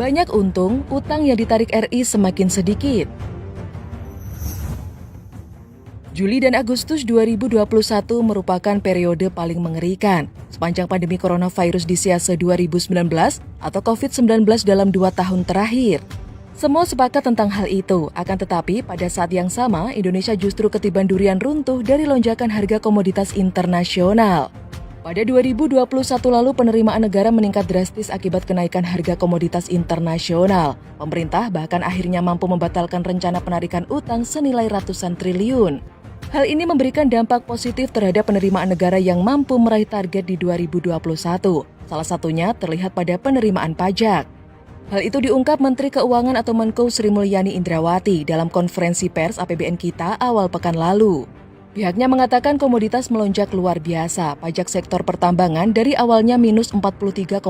Banyak untung, utang yang ditarik RI semakin sedikit. Juli dan Agustus 2021 merupakan periode paling mengerikan sepanjang pandemi coronavirus di Siase 2019 atau COVID-19 dalam 2 tahun terakhir. Semua sepakat tentang hal itu, akan tetapi pada saat yang sama Indonesia justru ketiban durian runtuh dari lonjakan harga komoditas internasional. Pada 2021 lalu penerimaan negara meningkat drastis akibat kenaikan harga komoditas internasional. Pemerintah bahkan akhirnya mampu membatalkan rencana penarikan utang senilai ratusan triliun. Hal ini memberikan dampak positif terhadap penerimaan negara yang mampu meraih target di 2021. Salah satunya terlihat pada penerimaan pajak. Hal itu diungkap Menteri Keuangan atau Menko Sri Mulyani Indrawati dalam konferensi pers APBN kita awal pekan lalu. Pihaknya mengatakan komoditas melonjak luar biasa. Pajak sektor pertambangan dari awalnya minus 43,4%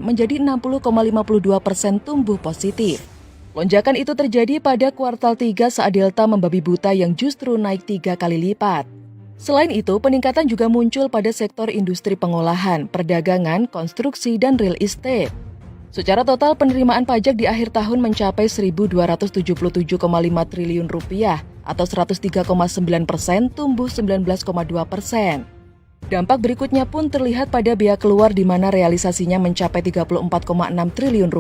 menjadi 60,52% tumbuh positif. Lonjakan itu terjadi pada kuartal 3 saat delta membabi buta yang justru naik 3 kali lipat. Selain itu, peningkatan juga muncul pada sektor industri pengolahan, perdagangan, konstruksi, dan real estate. Secara total, penerimaan pajak di akhir tahun mencapai Rp1.277,5 triliun atau 103,9%, tumbuh 19,2%. Dampak berikutnya pun terlihat pada biaya keluar di mana realisasinya mencapai Rp34,6 triliun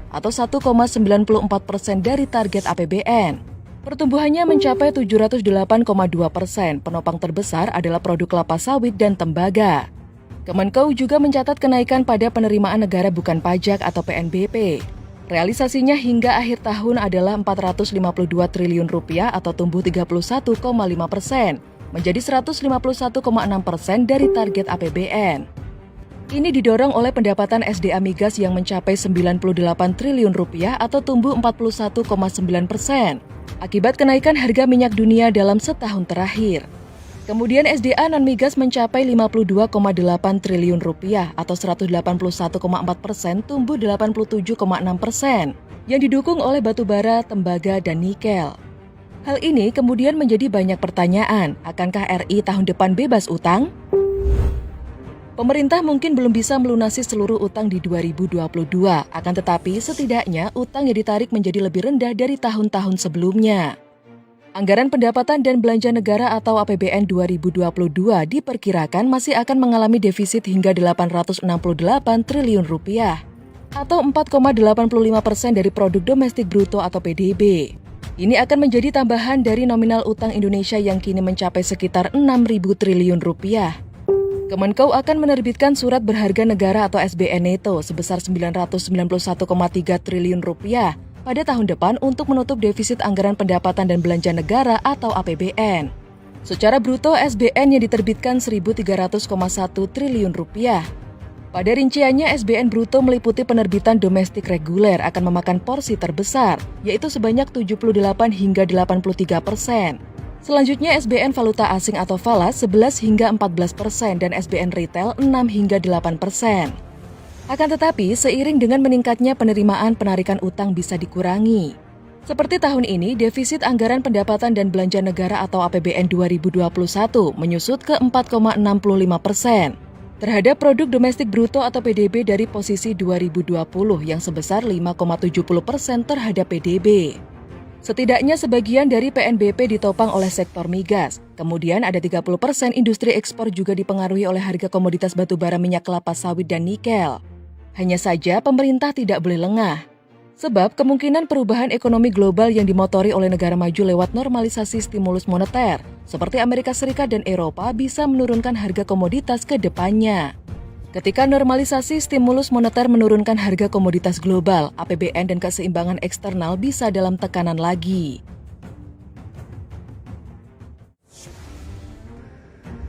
atau 1,94% dari target APBN. Pertumbuhannya mencapai 708,2%. Penopang terbesar adalah produk kelapa sawit dan tembaga. Kemenko juga mencatat kenaikan pada penerimaan negara bukan pajak atau PNBP. Realisasinya hingga akhir tahun adalah Rp452 triliun atau tumbuh 31,5%, menjadi 151,6% dari target APBN. Ini didorong oleh pendapatan SDA migas yang mencapai Rp98 triliun atau tumbuh 41,9%, akibat kenaikan harga minyak dunia dalam setahun terakhir. Kemudian SDA non-migas mencapai Rp52,8 triliun atau 181,4%, tumbuh 87,6%, yang didukung oleh batu bara, tembaga, dan nikel. Hal ini kemudian menjadi banyak pertanyaan, akankah RI tahun depan bebas utang? Pemerintah mungkin belum bisa melunasi seluruh utang di 2022, akan tetapi setidaknya utang yang ditarik menjadi lebih rendah dari tahun-tahun sebelumnya. Anggaran pendapatan dan belanja negara atau APBN 2022 diperkirakan masih akan mengalami defisit hingga Rp868 triliun atau 4,85% dari produk domestik bruto atau PDB. Ini akan menjadi tambahan dari nominal utang Indonesia yang kini mencapai sekitar Rp6.000 triliun. Kemenko akan menerbitkan surat berharga negara atau SBN neto sebesar Rp991,3 triliun pada tahun depan untuk menutup defisit anggaran pendapatan dan belanja negara atau APBN. Secara bruto, SBN yang diterbitkan Rp1.300,1 triliun. Pada rinciannya, SBN bruto meliputi penerbitan domestik reguler akan memakan porsi terbesar, yaitu sebanyak 78 hingga 83%. Selanjutnya, SBN valuta asing atau falas 11 hingga 14% dan SBN retail 6 hingga 8%. Akan tetapi, seiring dengan meningkatnya penerimaan, penarikan utang bisa dikurangi. Seperti tahun ini, defisit anggaran pendapatan dan belanja negara atau APBN 2021 menyusut ke 4,65% terhadap produk domestik bruto atau PDB dari posisi 2020 yang sebesar 5,70% terhadap PDB. Setidaknya sebagian dari PNBP ditopang oleh sektor migas. Kemudian ada 30% industri ekspor juga dipengaruhi oleh harga komoditas batubara, minyak kelapa sawit, dan nikel. Hanya saja pemerintah tidak boleh lengah. Sebab kemungkinan perubahan ekonomi global yang dimotori oleh negara maju lewat normalisasi stimulus moneter, seperti Amerika Serikat dan Eropa, bisa menurunkan harga komoditas ke depannya. Ketika normalisasi stimulus moneter menurunkan harga komoditas global, APBN dan keseimbangan eksternal bisa dalam tekanan lagi.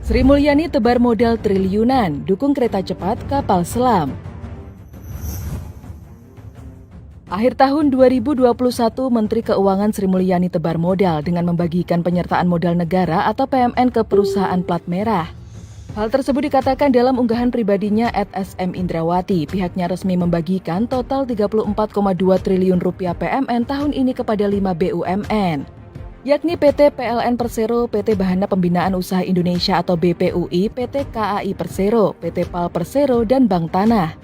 Sri Mulyani tebar modal triliunan, dukung kereta cepat, kapal selam. Akhir tahun 2021, Menteri Keuangan Sri Mulyani tebar modal dengan membagikan penyertaan modal negara atau PMN ke perusahaan plat merah. Hal tersebut dikatakan dalam unggahan pribadinya @sm Indrawati. Pihaknya resmi membagikan total Rp34,2 triliun PMN tahun ini kepada 5 BUMN, yakni PT PLN Persero, PT Bahana Pembinaan Usaha Indonesia atau BPUI, PT KAI Persero, PT PAL Persero, dan Bank Tanah.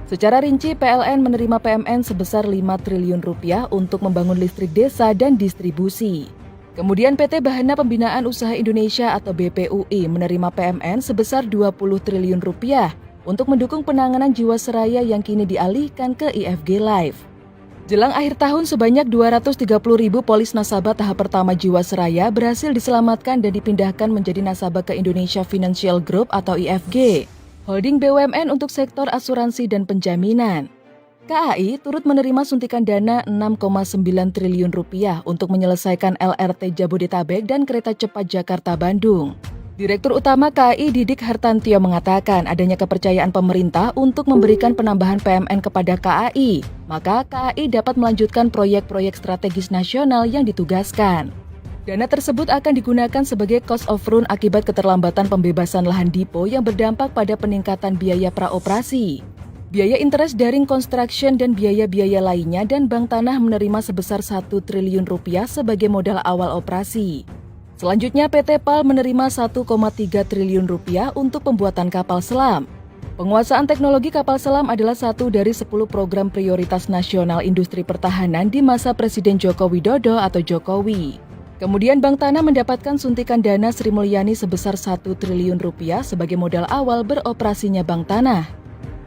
Secara rinci, PLN menerima PMN sebesar 5 triliun rupiah untuk membangun listrik desa dan distribusi. Kemudian PT Bahana Pembinaan Usaha Indonesia atau BPUI menerima PMN sebesar 20 triliun rupiah untuk mendukung penanganan Jiwasraya yang kini dialihkan ke IFG Life. Jelang akhir tahun, sebanyak 230.000 polis nasabah tahap pertama Jiwasraya berhasil diselamatkan dan dipindahkan menjadi nasabah ke Indonesia Financial Group atau IFG, holding BUMN untuk sektor asuransi dan penjaminan. KAI turut menerima suntikan dana 6,9 triliun rupiah untuk menyelesaikan LRT Jabodetabek dan kereta cepat Jakarta-Bandung. Direktur Utama KAI Didik Hartantio mengatakan adanya kepercayaan pemerintah untuk memberikan penambahan PMN kepada KAI, maka KAI dapat melanjutkan proyek-proyek strategis nasional yang ditugaskan. Dana tersebut akan digunakan sebagai cost of run akibat keterlambatan pembebasan lahan dipo yang berdampak pada peningkatan biaya praoperasi, biaya interest daring construction dan biaya-biaya lainnya, dan Bank Tanah menerima sebesar 1 triliun rupiah sebagai modal awal operasi. Selanjutnya, PT PAL menerima 1,3 triliun rupiah untuk pembuatan kapal selam. Penguasaan teknologi kapal selam adalah satu dari 10 program prioritas nasional industri pertahanan di masa Presiden Joko Widodo atau Jokowi. Kemudian Bank Tanah mendapatkan suntikan dana Sri Mulyani sebesar 1 triliun rupiah sebagai modal awal beroperasinya Bank Tanah.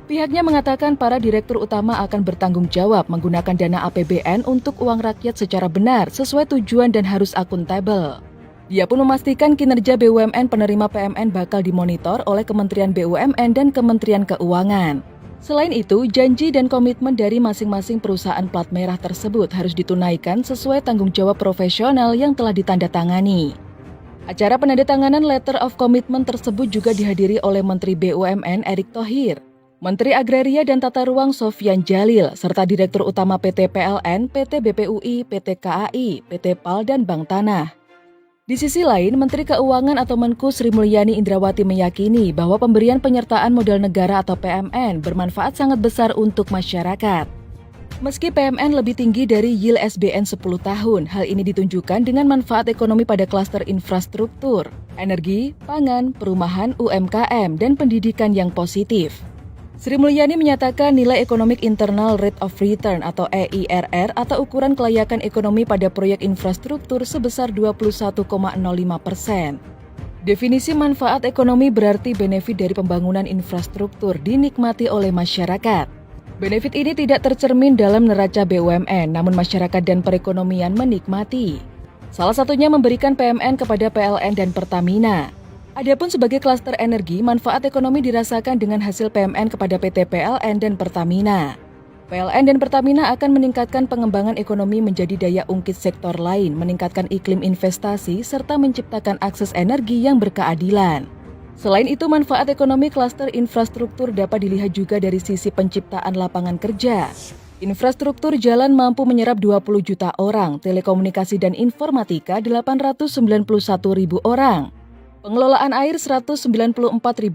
Pihaknya mengatakan para direktur utama akan bertanggung jawab menggunakan dana APBN untuk uang rakyat secara benar, sesuai tujuan dan harus akuntabel. Dia pun memastikan kinerja BUMN penerima PMN bakal dimonitor oleh Kementerian BUMN dan Kementerian Keuangan. Selain itu, janji dan komitmen dari masing-masing perusahaan plat merah tersebut harus ditunaikan sesuai tanggung jawab profesional yang telah ditandatangani. Acara penandatanganan Letter of Commitment tersebut juga dihadiri oleh Menteri BUMN Erick Thohir, Menteri Agraria dan Tata Ruang Sofyan Djalil, serta Direktur Utama PT PLN, PT BPUI, PT KAI, PT PAL, dan Bank Tanah. Di sisi lain, Menteri Keuangan atau Menku Sri Mulyani Indrawati meyakini bahwa pemberian penyertaan modal negara atau PMN bermanfaat sangat besar untuk masyarakat. Meski PMN lebih tinggi dari yield SBN 10 tahun, hal ini ditunjukkan dengan manfaat ekonomi pada klaster infrastruktur, energi, pangan, perumahan, UMKM, dan pendidikan yang positif. Sri Mulyani menyatakan nilai Economic Internal Rate of Return atau EIRR atau ukuran kelayakan ekonomi pada proyek infrastruktur sebesar 21,05%. Definisi manfaat ekonomi berarti benefit dari pembangunan infrastruktur dinikmati oleh masyarakat. Benefit ini tidak tercermin dalam neraca BUMN, namun masyarakat dan perekonomian menikmati. Salah satunya memberikan PMN kepada PLN dan Pertamina. Adapun sebagai klaster energi, manfaat ekonomi dirasakan dengan hasil PMN kepada PT PLN dan Pertamina. PLN dan Pertamina akan meningkatkan pengembangan ekonomi menjadi daya ungkit sektor lain, meningkatkan iklim investasi, serta menciptakan akses energi yang berkeadilan. Selain itu, manfaat ekonomi klaster infrastruktur dapat dilihat juga dari sisi penciptaan lapangan kerja. Infrastruktur jalan mampu menyerap 20 juta orang, telekomunikasi dan informatika 891.000 orang. Pengelolaan air 194.000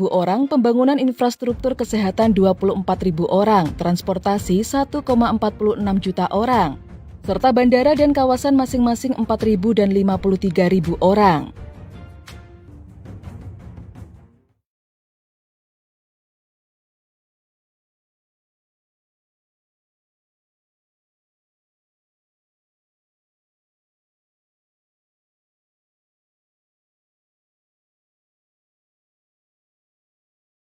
orang, pembangunan infrastruktur kesehatan 24.000 orang, transportasi 1,46 juta orang, serta bandara dan kawasan masing-masing 4.000 dan 53.000 orang.